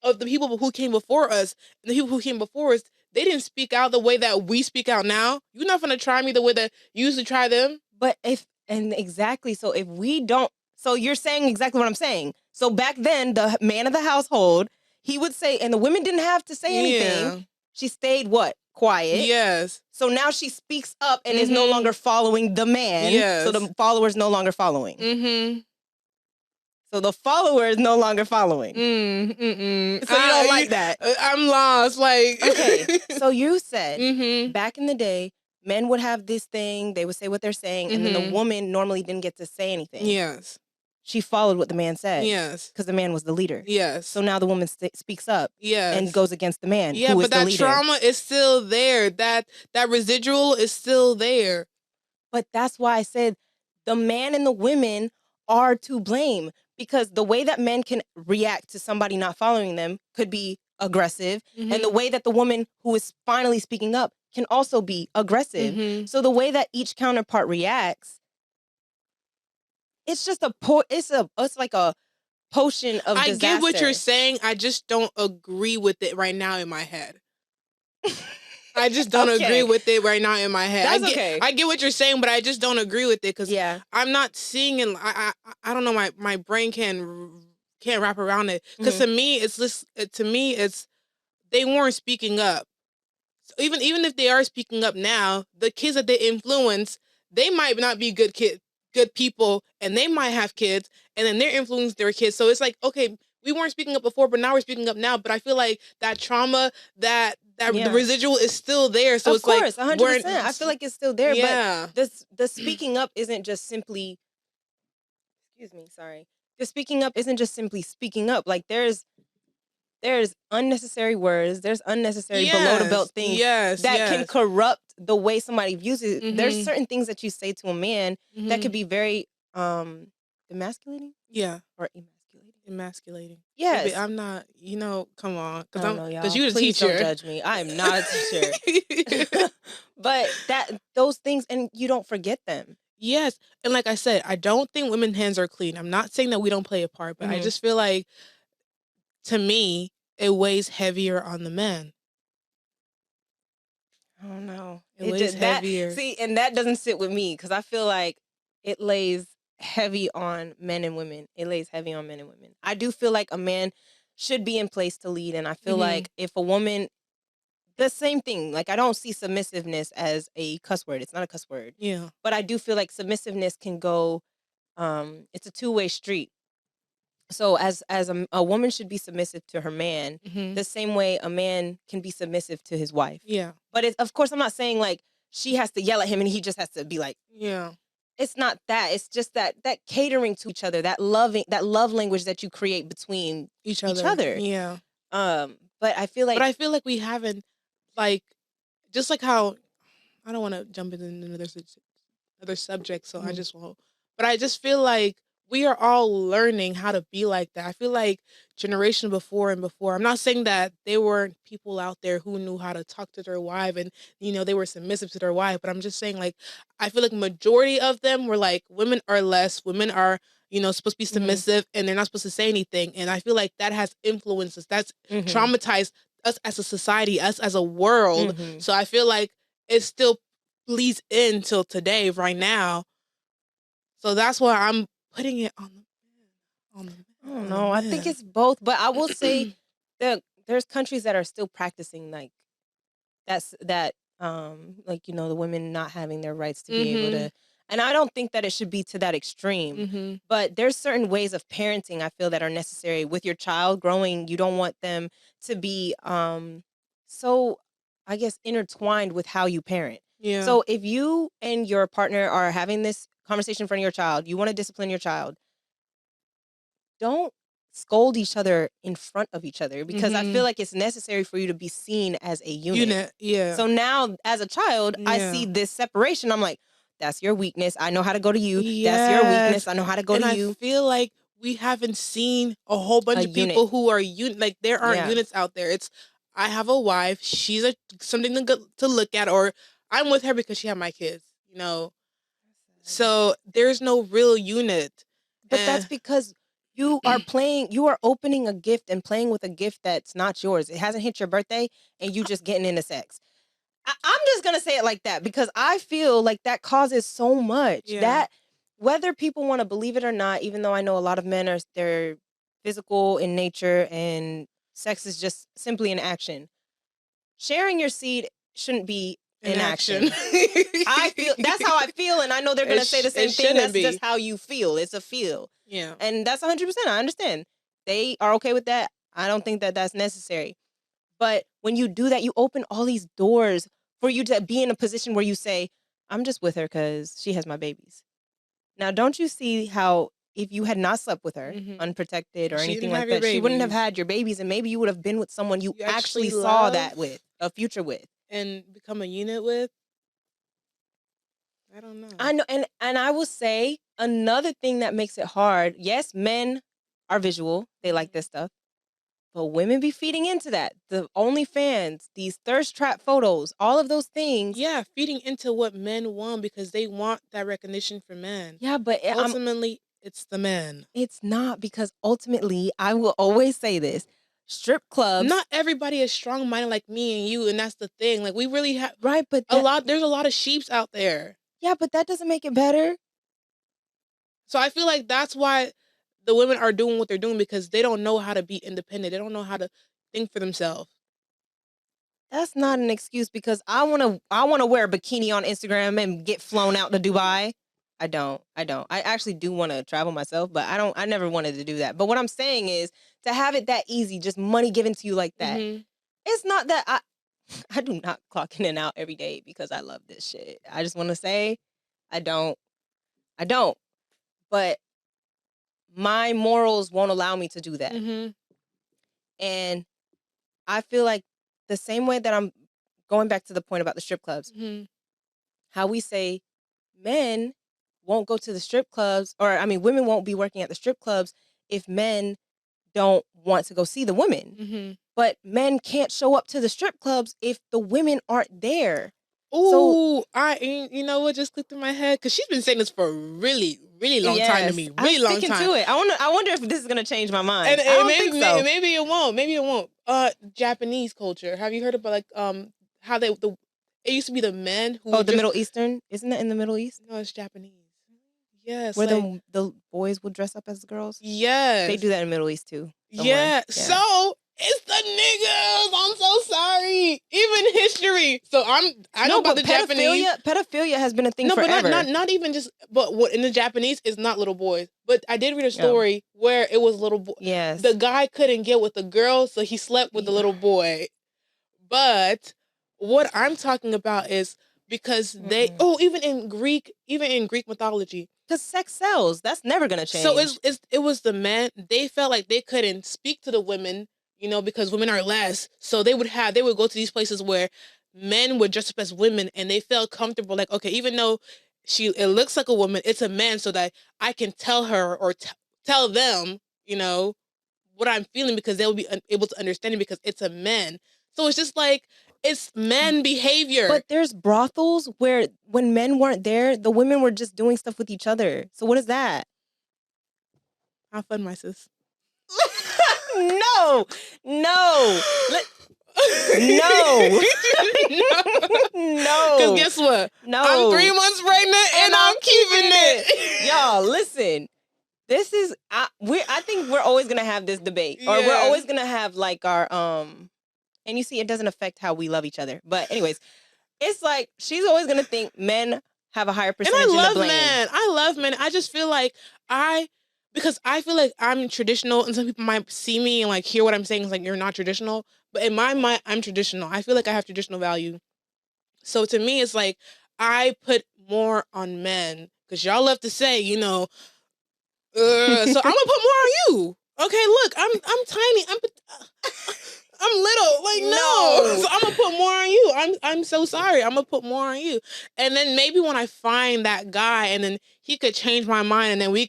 of the people who came before us. And the people who came before us, they didn't speak out the way that we speak out now. You're not gonna try me the way that you used to try them. But exactly. So if we don't, so you're saying exactly what I'm saying. So back then, the man of the household, he would say, and the women didn't have to say anything. Yeah. She stayed what? Quiet. Yes. So now she speaks up and is no longer following the man. Yes. So the follower's no longer following. So the follower is no longer following. So you don't like that. I'm lost. Like, okay. So you said back in the day, men would have this thing. They would say what they're saying. And then the woman normally didn't get to say anything. Yes. She followed what the man said. Yes. Because the man was the leader. Yes. So now the woman speaks up. Yes. And goes against the man. Yeah, who but is the that leader. trauma is still there. That residual is still there. But that's why I said the man and the women are to blame. Because the way that men can react to somebody not following them could be aggressive. And the way that the woman who is finally speaking up can also be aggressive. So the way that each counterpart reacts, it's just it's like a potion of disaster. I get what you're saying. I just don't agree with it right now in my head. I just don't agree with it right now in my head. I get what you're saying, but I just don't agree with it because I'm not seeing it. I don't know. My brain can't wrap around it because to me it's they weren't speaking up. So even if they are speaking up now, the kids that they influence, they might not be good people, and they might have kids, and then they're influencing their kids. So it's like, okay, we weren't speaking up before, but now we're speaking up now. But I feel like that trauma, that the residual is still there. So it's course, like 100%. I feel like it's still there, but the speaking up isn't just simply, excuse me, sorry. The speaking up isn't just simply speaking up. Like there's unnecessary words, there's unnecessary below the belt things that can corrupt the way somebody views it. There's certain things that you say to a man that could be very emasculating. Yeah. Or emasculating. Yes. Baby, I'm not, come on. Because you're the Please teacher. don't judge me. I am not a teacher. But those things, and you don't forget them. Yes. And like I said, I don't think women's hands are clean. I'm not saying that we don't play a part, but I just feel like, to me, it weighs heavier on the men. I don't know. It weighs heavier. And that doesn't sit with me, because I feel like it lays heavy on men and women. It lays heavy on men and women. I do feel like a man should be in place to lead, and I feel like if a woman, the same thing, like I don't see submissiveness as a cuss word. It's not a cuss word. Yeah. But I do feel like submissiveness can go, it's a two-way street. So as a woman should be submissive to her man, the same way a man can be submissive to his wife. Yeah. But of course, I'm not saying like she has to yell at him and he just has to be like, yeah. It's not that. It's just that catering to each other, that love language that you create between each other. Yeah. But I feel like we haven't, like, just like how, I don't want to jump into another subject, so I just won't. But I just feel like we are all learning how to be like that. I feel like generation before, I'm not saying that there weren't people out there who knew how to talk to their wife and, they were submissive to their wife, but I'm just saying, like, I feel like majority of them were like, women are less, women are, supposed to be submissive and they're not supposed to say anything. And I feel like that has influenced us. That's traumatized us as a society, us as a world. So I feel like it still bleeds in till today, right now. So that's why I'm putting it on the I don't know. I think it's both, but I will say that there's countries that are still practicing like that like the women not having their rights to be able to, and I don't think that it should be to that extreme. But there's certain ways of parenting I feel that are necessary with your child growing. You don't want them to be so, I guess, intertwined with how you parent. Yeah. So if you and your partner are having this conversation in front of your child, you want to discipline your child, don't scold each other in front of each other, because I feel like it's necessary for you to be seen as a unit. Yeah. So now as a child, I see this separation. I'm like, that's your weakness. I know how to go to you. Yes. That's your weakness. I know how to go to you. I feel like we haven't seen a whole bunch of people who are like, there aren't units out there. It's, I have a wife. She's something to look at, or I'm with her because she had my kids, So there's no real unit. But that's because you are opening a gift and playing with a gift that's not yours. It hasn't hit your birthday and you just getting into sex. I'm just going to say it like that, because I feel like that causes so much. That whether people want to believe it or not, even though I know a lot of men they're physical in nature and sex is just simply an action. Sharing your seed shouldn't be in action. I feel that's how I feel, and I know they're going to say the same thing. That's just how you feel. It's a feel. Yeah. And that's 100%. I understand. They are okay with that. I don't think that that's necessary. But when you do that, you open all these doors for you to be in a position where you say, I'm just with her because she has my babies. Now, don't you see how if you had not slept with her, unprotected or anything like that, she wouldn't have had your babies, and maybe you would have been with someone you actually saw that with, a future with. And become a unit with? I don't know. I know, and I will say another thing that makes it hard. Yes, men are visual; they like this stuff, but women be feeding into that. The OnlyFans, these thirst trap photos, all of those things. Yeah, feeding into what men want, because they want that recognition from men. Yeah, but ultimately, it's the men. It's not, because ultimately, I will always say this. Strip clubs. Not everybody is strong-minded like me and you, and that's the thing. Like, we really have but there's a lot of sheeps out there. Yeah, but that doesn't make it better. So I feel like that's why the women are doing what they're doing, because they don't know how to be independent. They don't know how to think for themselves. That's not an excuse, because I want to wear a bikini on Instagram and get flown out to Dubai. I don't. I actually do want to travel myself, but I never wanted to do that. But what I'm saying is, to have it that easy, just money given to you like that. It's not that I do not clock in and out every day because I love this shit. I just want to say I don't. But my morals won't allow me to do that. Mm-hmm. And I feel like the same way that I'm going back to the point about the strip clubs, Mm-hmm. how we say men won't go to the strip clubs, or I mean, women won't be working at the strip clubs if men don't want to go see the women. Mm-hmm. But men can't show up to the strip clubs if the women aren't there. Ooh, you know what just clicked in my head? Because she's been saying this for a really, really long time to me. Really long time. I'm sticking to it. I wonder if this is gonna change my mind. And I don't maybe, think so. Maybe it won't. Maybe it won't. Japanese culture. Have you heard about like how it used to be the men who the Middle Eastern? Isn't that in the Middle East? No, it's Japanese. Yes. Where the boys would dress up as girls? Yes. They do that in the Middle East too. Yeah. So it's the niggas. I'm so sorry. Even history. So I know about the Japanese. Pedophilia has been a thing forever. But not even just. But what in the Japanese is not little boys. But I did read a story where it was little boy. Yes. The guy couldn't get with the girl, so he slept with the little boy. But what I'm talking about is because they even in Greek mythology. Because sex sells. That's never gonna change. So it was the men. They felt like they couldn't speak to the women, because women are less. So they would go to these places where men would dress up as women, and they felt comfortable. Like, okay, even though it looks like a woman, it's a man, so that I can tell her or tell them, what I'm feeling, because they'll be able to understand it because it's a man. So it's just like, it's men behavior. But there's brothels where when men weren't there, the women were just doing stuff with each other. So what is that? Have fun, my sis. No. No. Because guess what? No. I'm 3 months pregnant and I'm keeping it. Y'all, listen. This is I think we're always gonna have this debate. Or we're always gonna have like our and you see, it doesn't affect how we love each other. But anyways, it's like she's always gonna think men have a higher percentage in the blame. I love men. I just feel like because I feel like I'm traditional, and some people might see me and like hear what I'm saying. It's like, you're not traditional. But in my mind, I'm traditional. I feel like I have traditional value. So to me, it's like I put more on men, because y'all love to say, so I'm gonna put more on you. Okay, look, I'm tiny. I'm little. Like, no. So I'm gonna put more on you. I'm so sorry. I'm gonna put more on you. And then maybe when I find that guy, and then he could change my mind, and then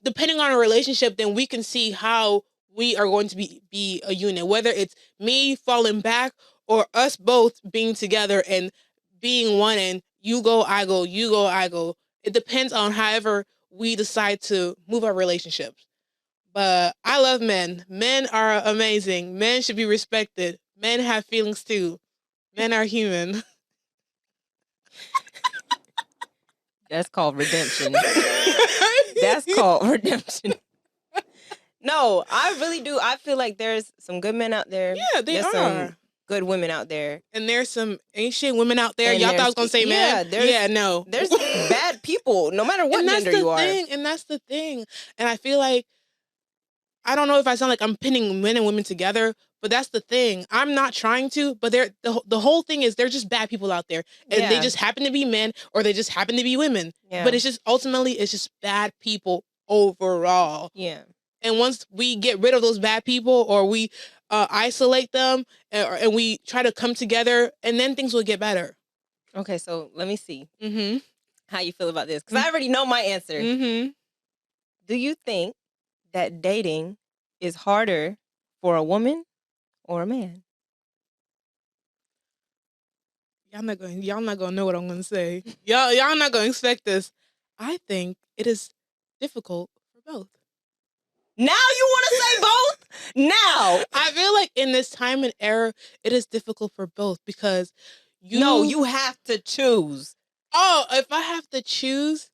depending on our relationship, then we can see how we are going to be a unit. Whether it's me falling back or us both being together and being one, and you go, I go, you go, I go. It depends on however we decide to move our relationships. But I love men. Men are amazing. Men should be respected. Men have feelings too. Men are human. That's called redemption. That's called redemption. No, I really do. I feel like there's some good men out there. Yeah, there's some good women out there. And there's some ancient women out there. Y'all thought I was going to say men? No. There's bad people, no matter what gender you are. And that's the thing. And I feel like, I don't know if I sound like I'm pinning men and women together, but that's the thing. I'm not trying to, but the whole thing is they're just bad people out there. And they just happen to be men, or they just happen to be women. Yeah. But it's just, ultimately, it's just bad people overall. Yeah. And once we get rid of those bad people, or we isolate them, and we try to come together, and then things will get better. Okay, so let me see how you feel about this. Because I already know my answer. Do you think that dating is harder for a woman or a man? Y'all not gonna know what I'm gonna say. Y'all not gonna expect this. I think it is difficult for both. Now you want to say both? Now. I feel like in this time and era, it is difficult for both, because you have to choose. Oh, if I have to choose,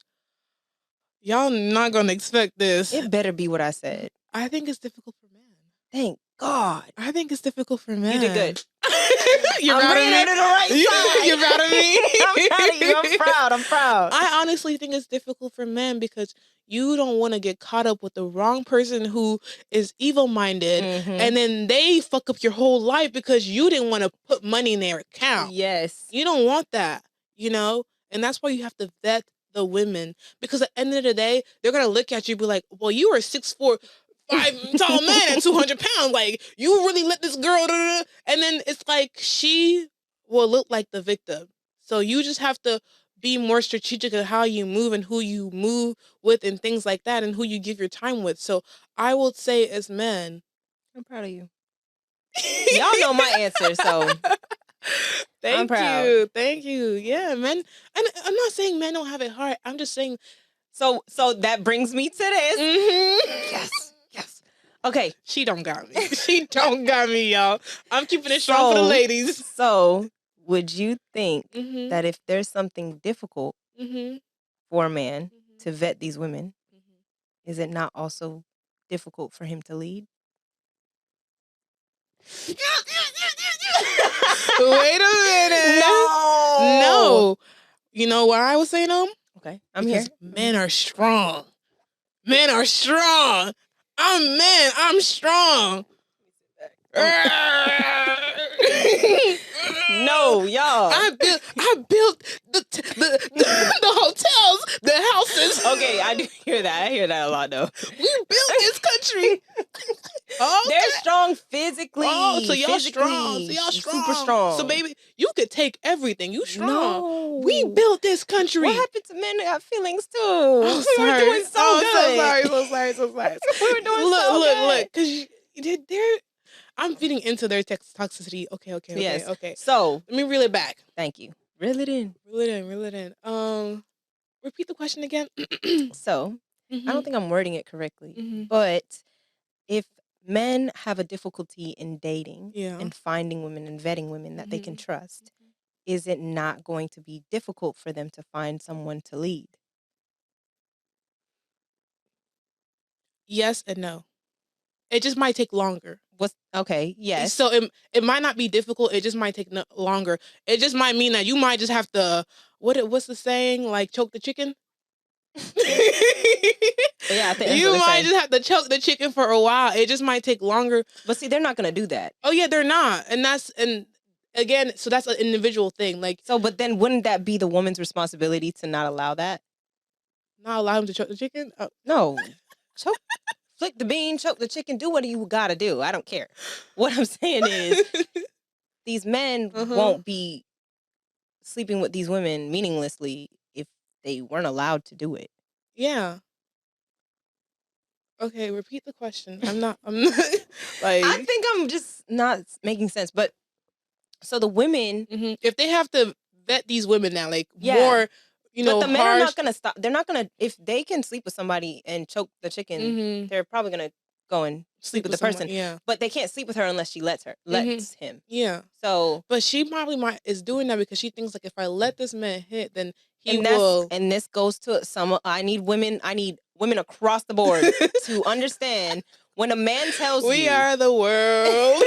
y'all not gonna expect this. It better be what I said. I think it's difficult for men. Thank God. I think it's difficult for men. You did good. You're I'm proud of bringing me? her to the right side. You're proud of me? I'm proud of you. I'm proud. I'm proud. I honestly think it's difficult for men because you don't want to get caught up with the wrong person who is evil-minded, and then they fuck up your whole life because you didn't want to put money in their account. Yes. You don't want that, you know? And that's why you have to vet the women, because at the end of the day, they're going to look at you and be like, well, you are 6'4", 5 tall man at 200 pounds. Like, you really let this girl, and then it's like she will look like the victim. So you just have to be more strategic of how you move and who you move with and things like that, and who you give your time with. So I would say, as men, I'm proud of you. Y'all know my answer, so I'm proud. Thank you. Yeah, men. And I'm not saying men don't have it hard. I'm just saying. So that brings me to this. Yes. Okay. She don't got me. She don't got me, y'all. I'm keeping it strong for the ladies. So, would you think that if there's something difficult for a man to vet these women, is it not also difficult for him to lead? Wait a minute. No. You know why I was saying Okay, because here. Men are strong. Men are strong. I'm man. I'm strong. No, y'all. I built the hotels, the houses. Okay, I do hear that. I hear that a lot, though. We built this country. Okay. They're strong physically. Oh, so y'all strong. So y'all strong. Super strong. So baby, you could take everything. You strong. No. We built this country. What happened to men that have feelings too? Oh, we were doing so good. So sorry. We were doing so good. Look, because they're. I'm feeding into their toxicity. Okay. Yes. Okay. So let me reel it back. Thank you. Reel it in. Repeat the question again. So, I don't think I'm wording it correctly, but if men have a difficulty in dating and finding women and vetting women that they can trust, is it not going to be difficult for them to find someone to lead? Yes and no. It just might take longer. Okay, yes. So it might not be difficult. It just might take longer. It just might mean that you might just have to, what's the saying? Like, choke the chicken? Yeah, I think you might just have to choke the chicken for a while. It just might take longer. But see, they're not going to do that. Oh yeah, they're not. And again, so that's an individual thing. Like, so, but then wouldn't that be the woman's responsibility to not allow that? Not allow him to choke the chicken? Oh. No. Flick the bean, choke the chicken, do what you gotta do. I don't care. What I'm saying is, these men won't be sleeping with these women meaninglessly if they weren't allowed to do it. Yeah. Okay, repeat the question. I'm not like. I think I'm just not making sense. But so the women, if they have to vet these women now, like more. But the men are not going to stop. They're not going to, if they can sleep with somebody and choke the chicken, they're probably going to go and sleep with the person. Yeah. But they can't sleep with her unless she lets him. Yeah. So. But she probably is doing that because she thinks, like, if I let this man hit, then he will. And this goes to I need women across the board to understand when a man tells you. We are the world.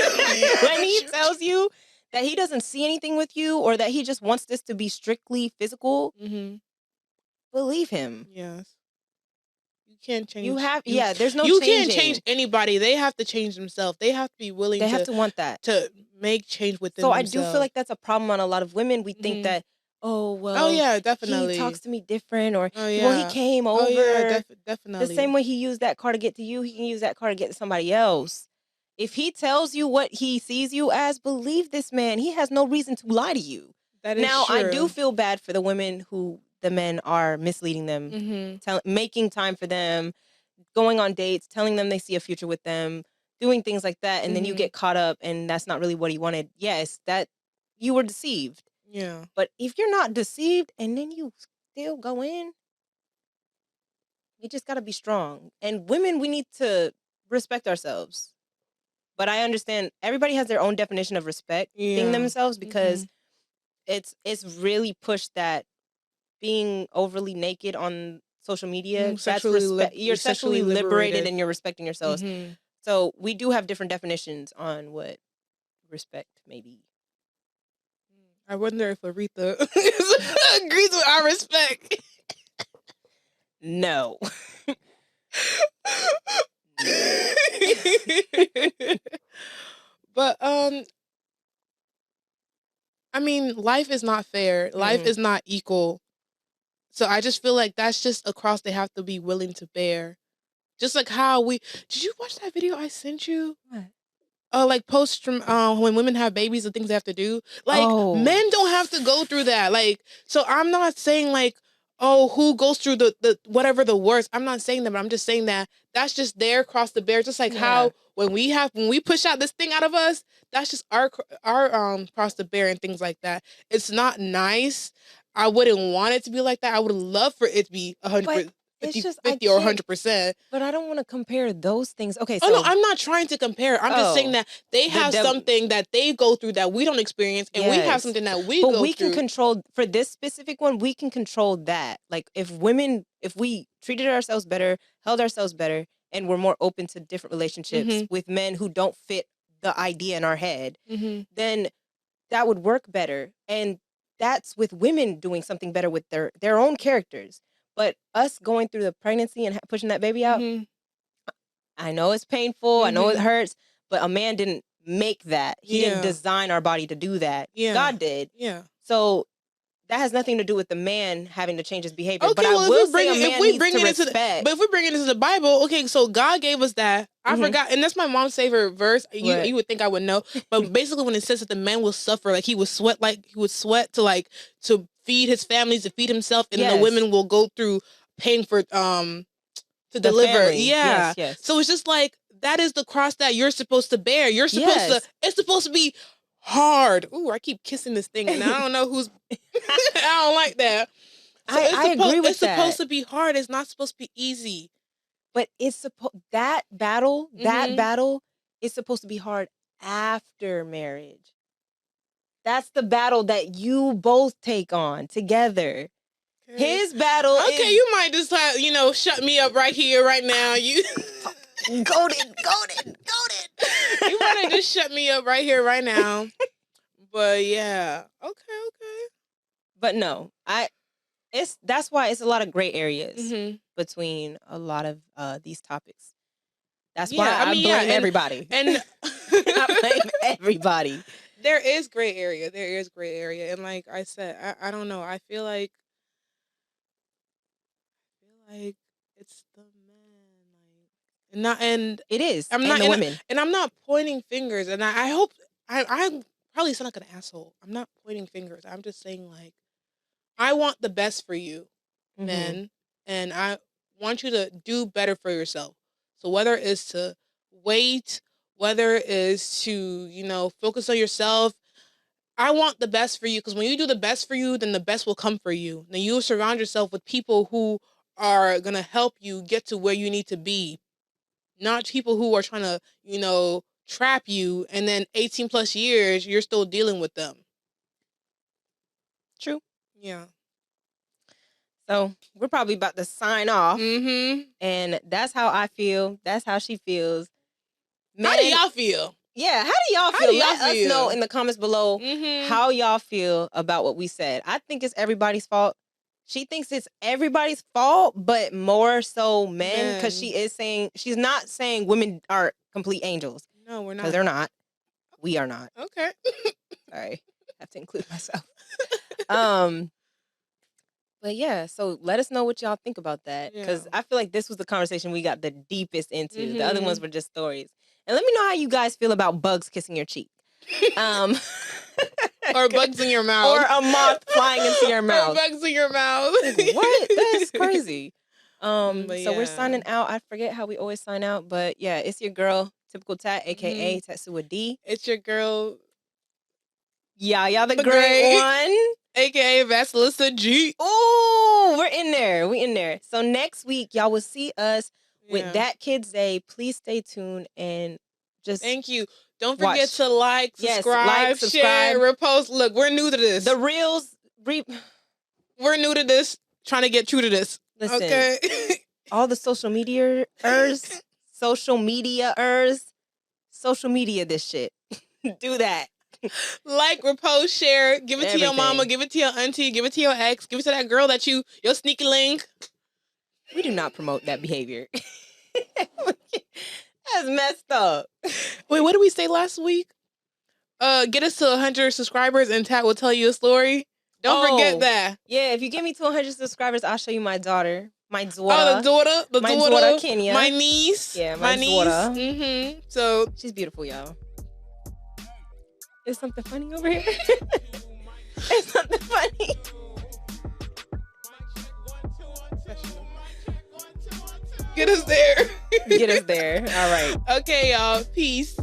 When he tells you that he doesn't see anything with you or that he just wants this to be strictly physical, believe him. Yes. You can't change. There's no you changing. Can't change anybody. They have to change themselves. They have to be willing They have to want that. To make change within themselves. So I do feel like that's a problem on a lot of women. We think that, oh yeah, definitely. He talks to me different or, well, he came over. Oh yeah, definitely. The same way he used that car to get to you, he can use that car to get to somebody else. If he tells you what he sees you as, believe this man. He has no reason to lie to you. That is true. I do feel bad for the women who the men are misleading them, making time for them, going on dates, telling them they see a future with them, doing things like that, and then you get caught up and that's not really what he wanted. Yes, that you were deceived. Yeah. But if you're not deceived and then you still go in, you just got to be strong. And women, we need to respect ourselves. But I understand everybody has their own definition of respecting themselves because it's really pushed that being overly naked on social media, that's you're sexually liberated and you're respecting yourselves. So we do have different definitions on what respect may be. I wonder if Aretha agrees with our respect. No. But I mean, life is not fair. Life is not equal. So I just feel like that's just a cross they have to be willing to bear. Just like how did you watch that video I sent you? What? Like post from when women have babies, the things they have to do. Like men don't have to go through that. Like, so I'm not saying like, oh, who goes through the whatever the worst. I'm not saying that, but I'm just saying that that's just their cross to bear. Just like how when we push out this thing out of us, that's just our cross to bear and things like that. It's not nice. I wouldn't want it to be like that. I would love for it to be 100%. 50 or 100%. But I don't want to compare those things. Okay, so... Oh, no, I'm not trying to compare. I'm just saying that they have something that they go through that we don't experience, and we have something that we go through. But we can control... For this specific one, we can control that. Like, if we treated ourselves better, held ourselves better, and we're more open to different relationships with men who don't fit the idea in our head, then that would work better. And that's with women doing something better with their own characters. But us going through the pregnancy and pushing that baby out, I know it's painful. I know it hurts. But a man didn't make that. He didn't design our body to do that. God did. Yeah. So that has nothing to do with the man having to change his behavior. Okay, but well, I will say a man needs to respect. But if we bring it into the Bible, okay, so God gave us that. I forgot, and that's my mom's favorite verse. You would think I would know, but basically when it says that the man will suffer, like he would sweat to feed his families, to feed himself, and the women will go through pain for to deliver. Family. Yeah. Yes. So it's just like that is the cross that you're supposed to bear. You're supposed to. It's supposed to be hard. Ooh, I keep kissing this thing, and I don't know who's. I don't like that. So I agree with that. It's supposed to be hard. It's not supposed to be easy. But that battle is supposed to be hard after marriage. That's the battle that you both take on together. Okay. His battle is... Okay, you might just shut me up right here, right now. You goated. You might have just shut me up right here, right now. But yeah. Okay. But no, that's why it's a lot of gray areas between a lot of these topics. That's why I blame everybody. And I blame everybody. There is gray area. And like I said, I don't know. I feel like it's the men, and it is. I'm and not the women, and I'm not pointing fingers. And I hope I probably sound like an asshole. I'm not pointing fingers. I'm just saying like I want the best for you, men, and I want you to do better for yourself. So whether it's to wait, whether it is to focus on yourself. I want the best for you, because when you do the best for you, then the best will come for you. Then you'll surround yourself with people who are going to help you get to where you need to be. Not people who are trying to, trap you, and then 18 plus years, you're still dealing with them. True. Yeah. So we're probably about to sign off. And that's how I feel. That's how she feels. Man, how do y'all feel? Yeah, how do y'all feel? Let us know in the comments below how y'all feel about what we said. I think it's everybody's fault. She thinks it's everybody's fault, but more so men, because she's not saying women are complete angels. No, we're not. Because they're not. We are not. Okay. Sorry. I have to include myself. But yeah, so let us know what y'all think about that, because I feel like this was the conversation we got the deepest into. The other ones were just stories. And let me know how you guys feel about bugs kissing your cheek. Or bugs in your mouth. Or a moth flying into your mouth. Or bugs in your mouth. What? That's crazy. So we're signing out. I forget how we always sign out, but yeah, it's your girl, Typical Tat, aka Tatsua D. It's your girl, Yaya the Great One, aka Vasilisa G. Oh, we're in there. We in there. So next week, y'all will see us with That Kids Day. Please stay tuned and just thank you. Don't forget to like, subscribe, subscribe, share, repost. Look, we're new to this. The reels. We're new to this. Trying to get true to this. Listen, okay. all the social media this shit. Do that. Like, repost, share, give it to your mama, Everything. give it to your auntie, give it to your ex, give it to that girl that your sneaky link. We do not promote that behavior. That's messed up. Wait, what did we say last week? Get us to 100 subscribers and Tat will tell you a story. Don't forget that. Yeah, if you get me to 100 subscribers, I'll show you my daughter. My daughter. Oh, the my daughter, Kenya. my niece. Yeah, my niece. daughter. Mm-hmm. So she's beautiful, y'all. Is something funny over here? Is something funny? Get us there. Get us there. All right. Okay, y'all. Peace.